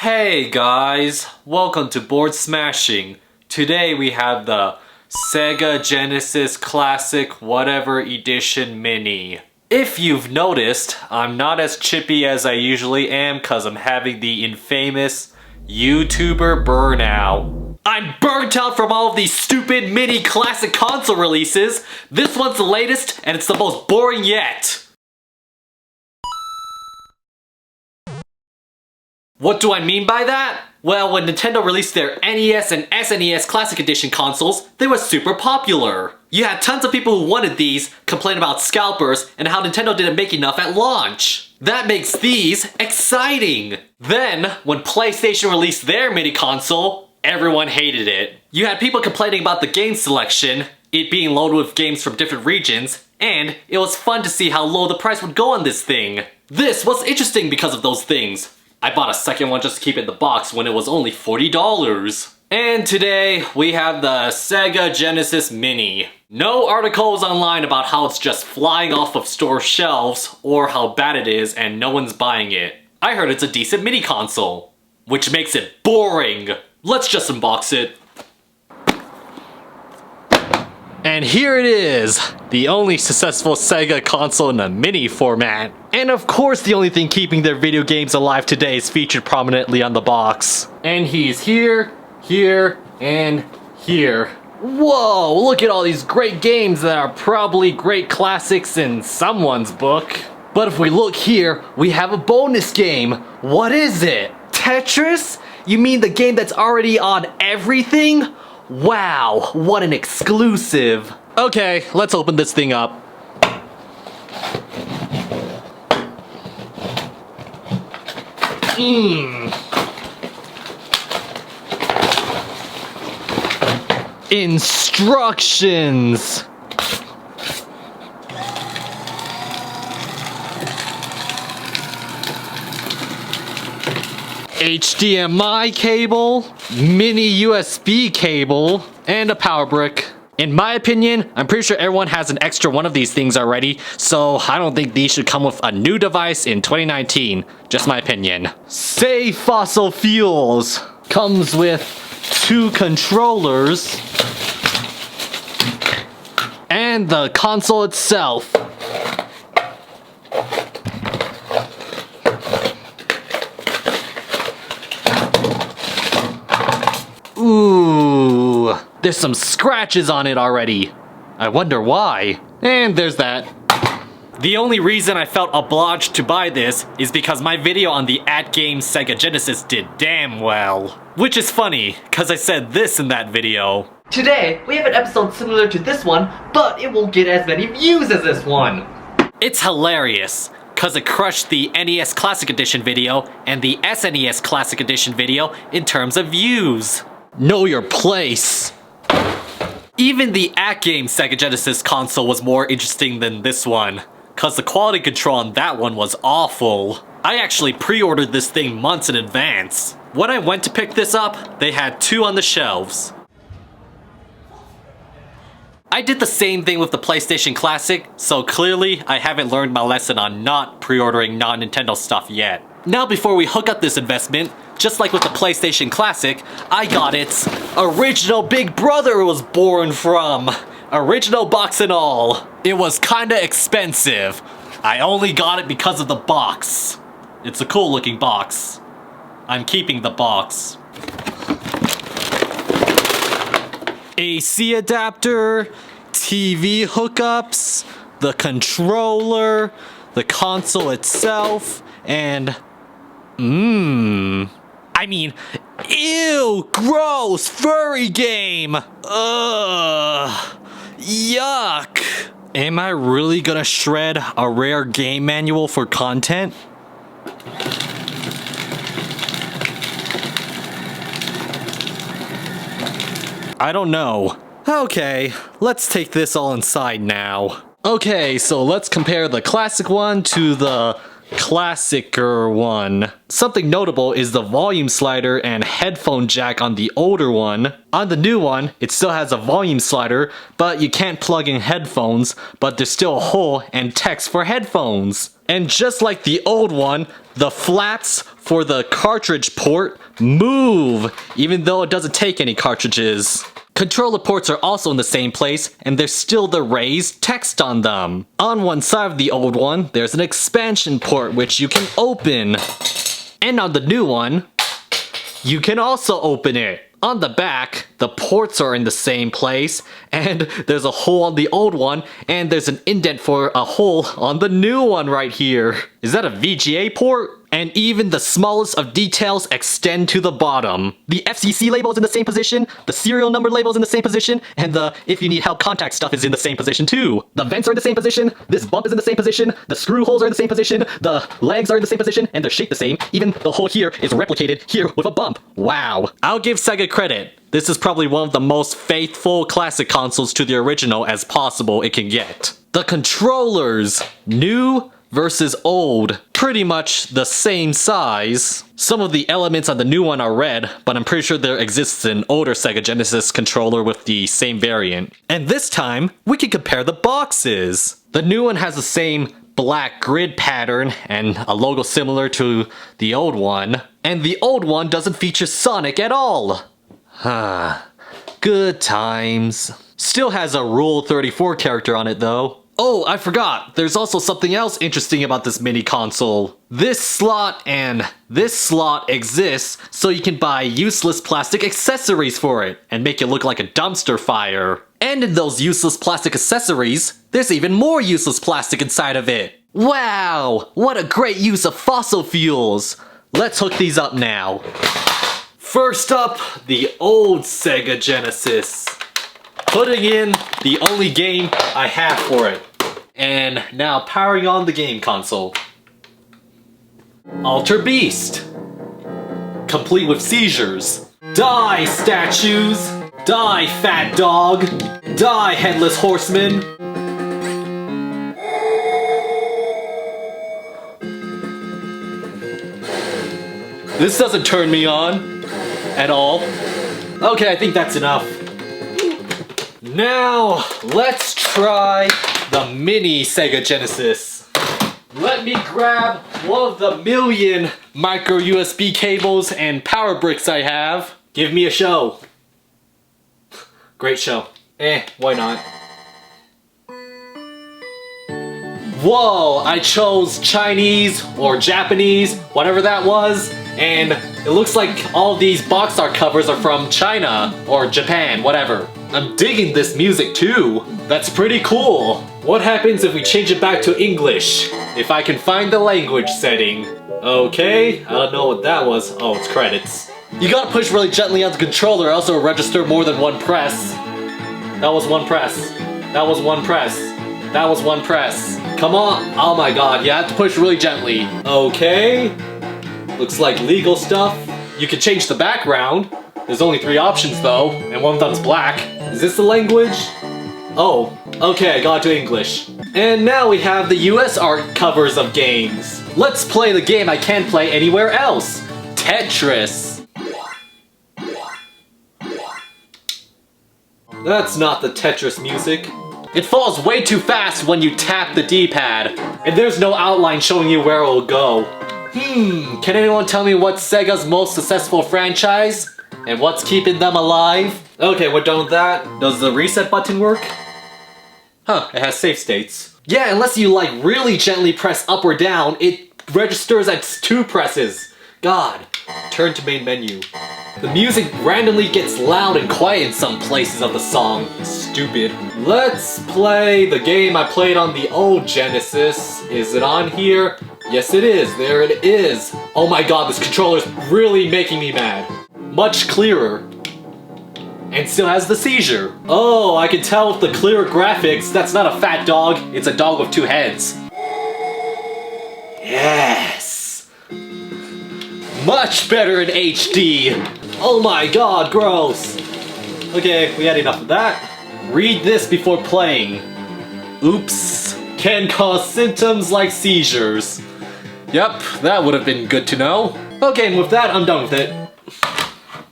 Hey guys, welcome to Board Smashing. Today we have the SEGA Genesis Classic Whatever Edition Mini. If you've noticed, I'm not as chippy as I usually am cause I'm having the infamous YouTuber burnout. I'm burnt out from all of these stupid mini classic console releases. This one's the latest and it's the most boring yet. What do I mean by that? Well, when Nintendo released their NES and SNES Classic Edition consoles, they were super popular. You had tons of people who wanted these complain about scalpers and how Nintendo didn't make enough at launch. That makes these exciting. Then, when PlayStation released their mini console, everyone hated it. You had people complaining about the game selection, it being loaded with games from different regions, and it was fun to see how low the price would go on this thing. This was interesting because of those things. I bought a second one just to keep it in the box when it was only $40. And today, we have the SEGA Genesis Mini. No articles online about how it's just flying off of store shelves or how bad it is and no one's buying it. I heard it's a decent mini console, which makes it boring. Let's just unbox it. And here it is, the only successful SEGA console in a mini format. And of course the only thing keeping their video games alive today is featured prominently on the box. And he's here, here, and here. Whoa, look at all these great games that are probably great classics in someone's book. But if we look here, we have a bonus game. What is it? Tetris? You mean the game that's already on everything? Wow, what an exclusive. Okay, let's open this thing up. Instructions. HDMI cable, mini USB cable, and a power brick. In my opinion, I'm pretty sure everyone has an extra one of these things already, so I don't think these should come with a new device in 2019. Just my opinion. Save fossil fuels. Comes with 2 controllers and the console itself. Ooh, there's some scratches on it already. I wonder why. And there's that. The only reason I felt obliged to buy this is because my video on the at-game SEGA Genesis did damn well. Which is funny, cause I said this in that video. Today, we have an episode similar to this one, but it won't get as many views as this one. It's hilarious, cause it crushed the NES Classic Edition video and the SNES Classic Edition video in terms of views. Know your place. Even the at-game SEGA Genesis console was more interesting than this one, cause the quality control on that one was awful. I actually pre-ordered this thing months in advance. When I went to pick this up, they had 2 on the shelves. I did the same thing with the PlayStation Classic, so clearly I haven't learned my lesson on not pre-ordering non-Nintendo stuff yet. Now before we hook up this investment, just like with the PlayStation Classic, I got its original big brother it was born from. Original box and all. It was kinda expensive. I only got it because of the box. It's a cool looking box. I'm keeping the box. AC adapter, TV hookups, the controller, the console itself, and I mean, ew, gross, furry game. Ugh, yuck. Am I really gonna shred a rare game manual for content? I don't know. Okay, let's take this all inside now. Okay, so let's compare the classic one to the classicer one. Something notable is the volume slider and headphone jack on the older one. On the new one, it still has a volume slider, but you can't plug in headphones, but there's still a hole and text for headphones. And just like the old one, the flaps for the cartridge port move, even though it doesn't take any cartridges. Controller ports are also in the same place, and there's still the raised text on them. On one side of the old one, there's an expansion port which you can open. And on the new one, you can also open it. On the back, the ports are in the same place, and there's a hole on the old one, and there's an indent for a hole on the new one right here. Is that a VGA port? And even the smallest of details extend to the bottom. The FCC label is in the same position, the serial number label is in the same position, and the if you need help contact stuff is in the same position too. The vents are in the same position, this bump is in the same position, the screw holes are in the same position, the legs are in the same position, and they're shaped the same. Even the hole here is replicated here with a bump. Wow. I'll give SEGA credit. This is probably one of the most faithful classic consoles to the original as possible it can get. The controllers, new versus old, pretty much the same size. Some of the elements on the new one are red, but I'm pretty sure there exists an older Sega Genesis controller with the same variant. And this time, we can compare the boxes. The new one has the same black grid pattern and a logo similar to the old one. And the old one doesn't feature Sonic at all. Good times. Still has a Rule 34 character on it though. Oh, I forgot. There's also something else interesting about this mini console. This slot and this slot exists so you can buy useless plastic accessories for it and make it look like a dumpster fire. And in those useless plastic accessories, there's even more useless plastic inside of it. Wow, what a great use of fossil fuels. Let's hook these up now. First up, the old Sega Genesis. Putting in the only game I have for it. And now powering on the game console. Alter Beast. Complete with seizures. Die, statues! Die, fat dog! Die, headless horseman! This doesn't turn me on at all. Okay, I think that's enough. Now, let's try the mini Sega Genesis. Let me grab one of the million micro USB cables and power bricks I have. Give me a show. Great show. Why not? Whoa, I chose Chinese or Japanese, whatever that was, and it looks like all these box art covers are from China or Japan, whatever. I'm digging this music too. That's pretty cool. What happens if we change it back to English? If I can find the language setting. Okay, I don't know what that was. Oh, it's credits. You gotta push really gently on the controller, else it'll register more than one press. That was one press. That was one press. That was one press. Come on. Oh my god, you have to push really gently. Okay. Looks like legal stuff. You can change the background. There's only 3 options though, and one of them's black. Is this the language? Oh, okay, I got to English. And now we have the US art covers of games. Let's play the game I can't play anywhere else. Tetris. That's not the Tetris music. It falls way too fast when you tap the D-pad, and there's no outline showing you where it'll go. Can anyone tell me what's Sega's most successful franchise? And what's keeping them alive? Okay, we're done with that. Does the reset button work? Huh, it has save states. Yeah, unless you like really gently press up or down, it registers at 2 presses. God. Turn to main menu. The music randomly gets loud and quiet in some places of the song. Stupid. Let's play the game I played on the old Genesis. Is it on here? Yes it is, there it is. Oh my god, this controller's really making me mad. Much clearer. And still has the seizure. Oh, I can tell with the clearer graphics, that's not a fat dog, it's a dog with 2 heads. Yes! Much better in HD! Oh my god, gross! Okay, we had enough of that. Read this before playing. Oops. Can cause symptoms like seizures. Yep, that would have been good to know. Okay, and with that, I'm done with it.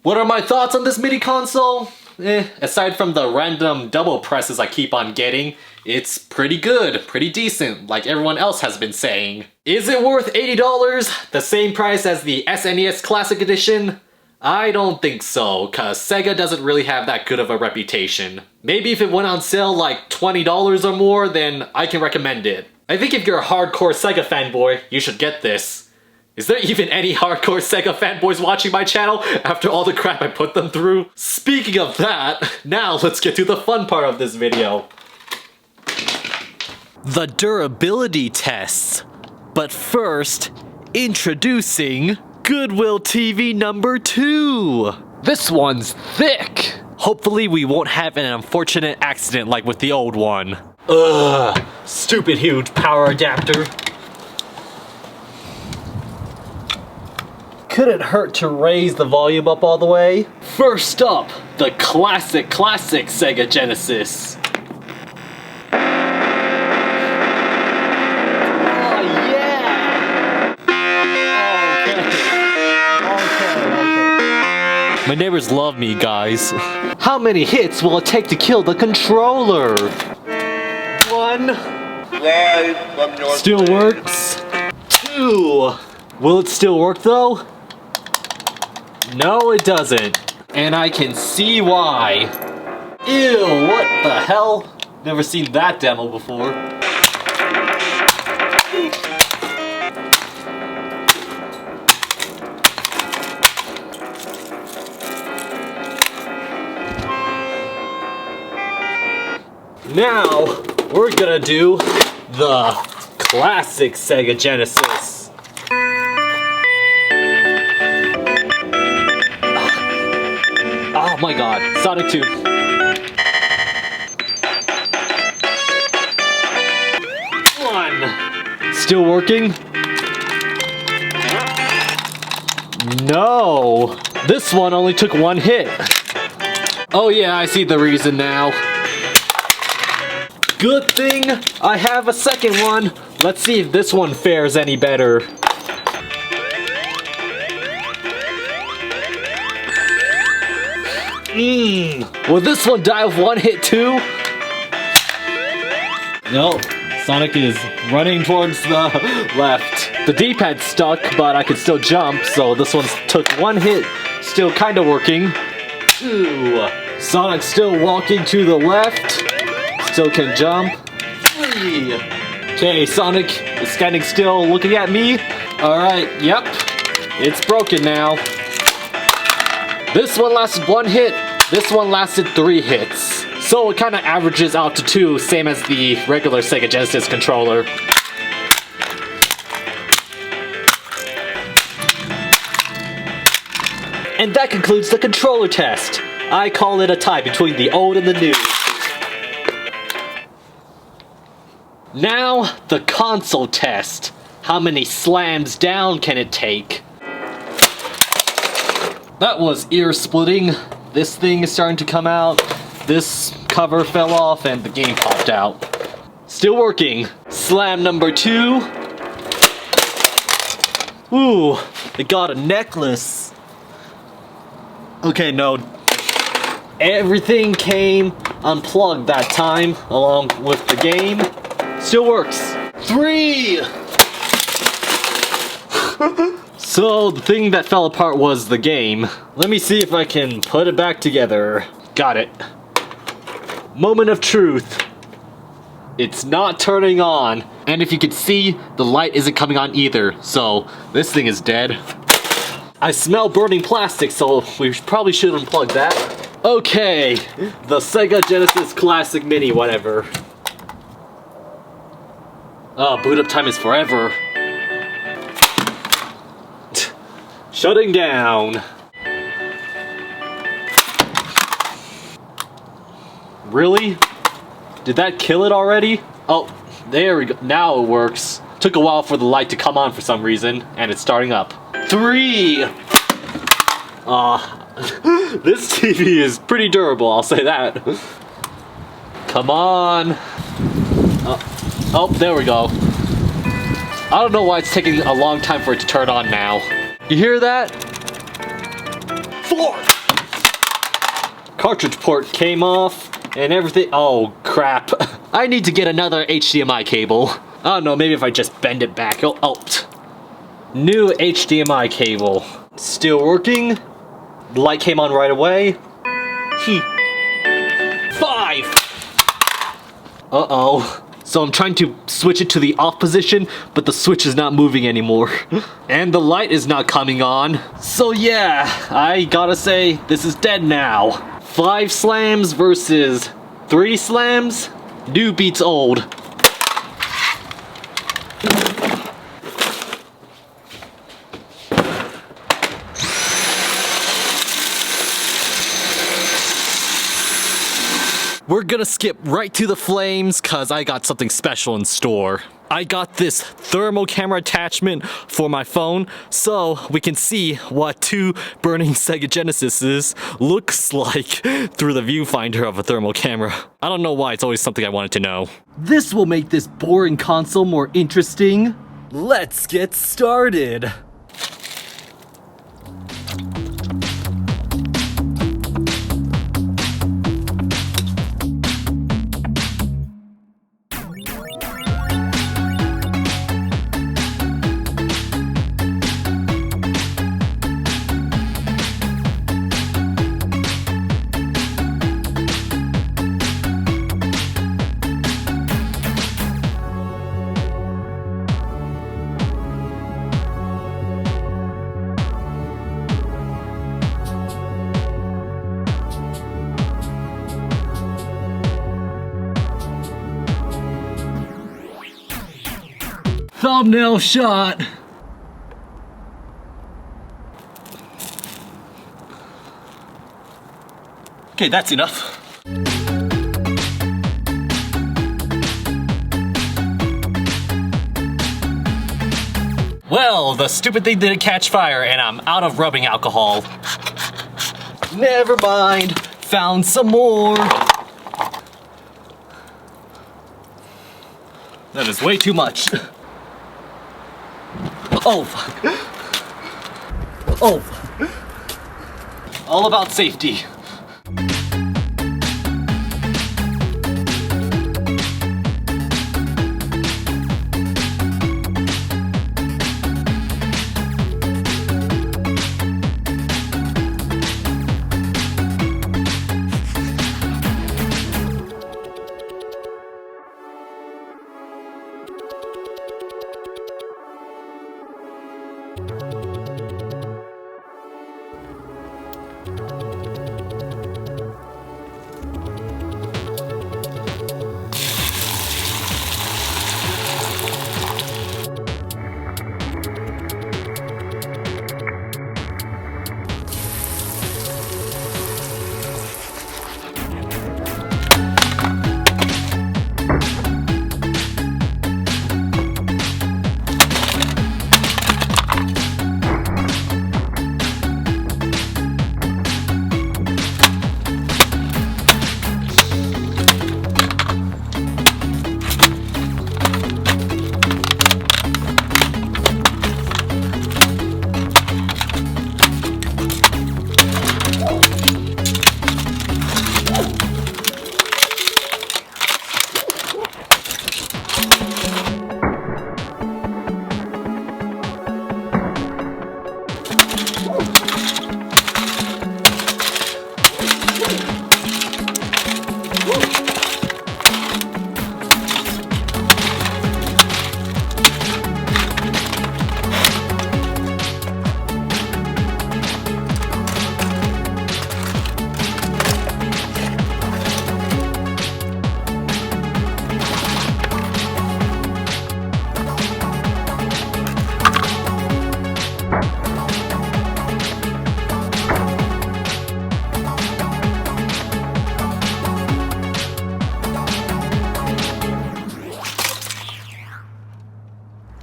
What are my thoughts on this mini console? aside from the random double presses I keep on getting, it's pretty good, pretty decent, like everyone else has been saying. Is it worth $80? The same price as the SNES Classic Edition? I don't think so, cause Sega doesn't really have that good of a reputation. Maybe if it went on sale like $20 or more, then I can recommend it. I think if you're a hardcore Sega fanboy, you should get this. Is there even any hardcore Sega fanboys watching my channel after all the crap I put them through? Speaking of that, now let's get to the fun part of this video. The durability tests. But first, introducing Goodwill TV number 2. This one's thick. Hopefully we won't have an unfortunate accident like with the old one. Ugh, stupid huge power adapter. Could it hurt to raise the volume up all the way? First up, the classic Sega Genesis. My neighbors love me, guys. How many hits will it take to kill the controller? 1. Still works. 2. Will it still work though? No, it doesn't. And I can see why. Ew, what the hell? Never seen that demo before. Now, we're gonna do the classic Sega Genesis. Oh my god, Sonic 2. One. Still working? No. This one only took 1 hit. Oh yeah, I see the reason now. Good thing I have a second one. Let's see if this one fares any better. Will this one die with 1 hit too? Nope. Sonic is running towards the left. The D-pad's stuck, but I could still jump, so this one took 1 hit. Still kinda working. Ooh. Sonic's still walking to the left. Still can jump. Okay, Sonic is standing still looking at me. Alright, yep. It's broken now. This one lasted 1 hit. This one lasted 3 hits. So it kind of averages out to 2, same as the regular Sega Genesis controller. And that concludes the controller test. I call it a tie between the old and the new. Now, the console test. How many slams down can it take? That was ear-splitting. This thing is starting to come out. This cover fell off and the game popped out. Still working. Slam number 2. Ooh, it got a necklace. Okay, no. Everything came unplugged that time, along with the game. Still works. 3! So, the thing that fell apart was the game. Let me see if I can put it back together. Got it. Moment of truth. It's not turning on. And if you can see, the light isn't coming on either. So, this thing is dead. I smell burning plastic, so we probably should unplug that. Okay, the Sega Genesis Classic Mini, whatever. Oh, boot up time is forever. Shutting down. Really? Did that kill it already? Oh, there we go. Now it works. Took a while for the light to come on for some reason, and it's starting up. 3! This TV is pretty durable, I'll say that. Come on. Oh, there we go. I don't know why it's taking a long time for it to turn on now. You hear that? 4! cartridge port came off and everything. Oh crap. I need to get another HDMI cable. I don't know, maybe if I just bend it back. Oh. New HDMI cable. Still working. The light came on right away. 5! Uh-oh. So I'm trying to switch it to the off position, but the switch is not moving anymore. And the light is not coming on. So yeah, I gotta say, this is dead now. 5 slams versus 3 slams? New beats old. We're gonna skip right to the flames cause I got something special in store. I got this thermal camera attachment for my phone so we can see what 2 burning Sega Genesises looks like through the viewfinder of a thermal camera. I don't know why, it's always something I wanted to know. This will make this boring console more interesting. Let's get started. Thumbnail shot. Okay, that's enough. Well, the stupid thing didn't catch fire and I'm out of rubbing alcohol. Never mind, found some more. That is way too much. Oh, fuck. Oh, fuck. All about safety.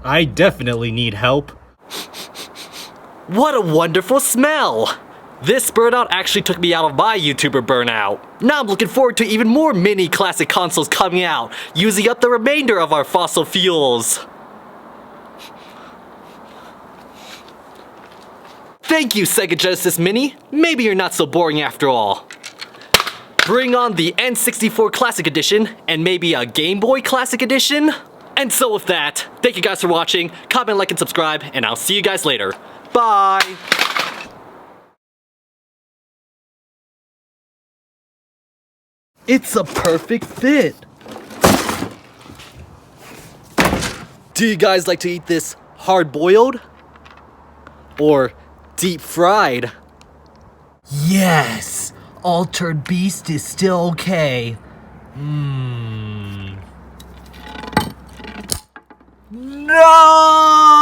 I definitely need help. What a wonderful smell! This burnout actually took me out of my YouTuber burnout. Now I'm looking forward to even more mini classic consoles coming out, using up the remainder of our fossil fuels. Thank you, Sega Genesis Mini. Maybe you're not so boring after all. Bring on the N64 Classic Edition and maybe a Game Boy Classic Edition. And so with that, thank you guys for watching. Comment, like, and subscribe, and I'll see you guys later. Bye! It's a perfect fit. Do you guys like to eat this hard-boiled? Or deep-fried? Yes, Altered Beast is still okay. No!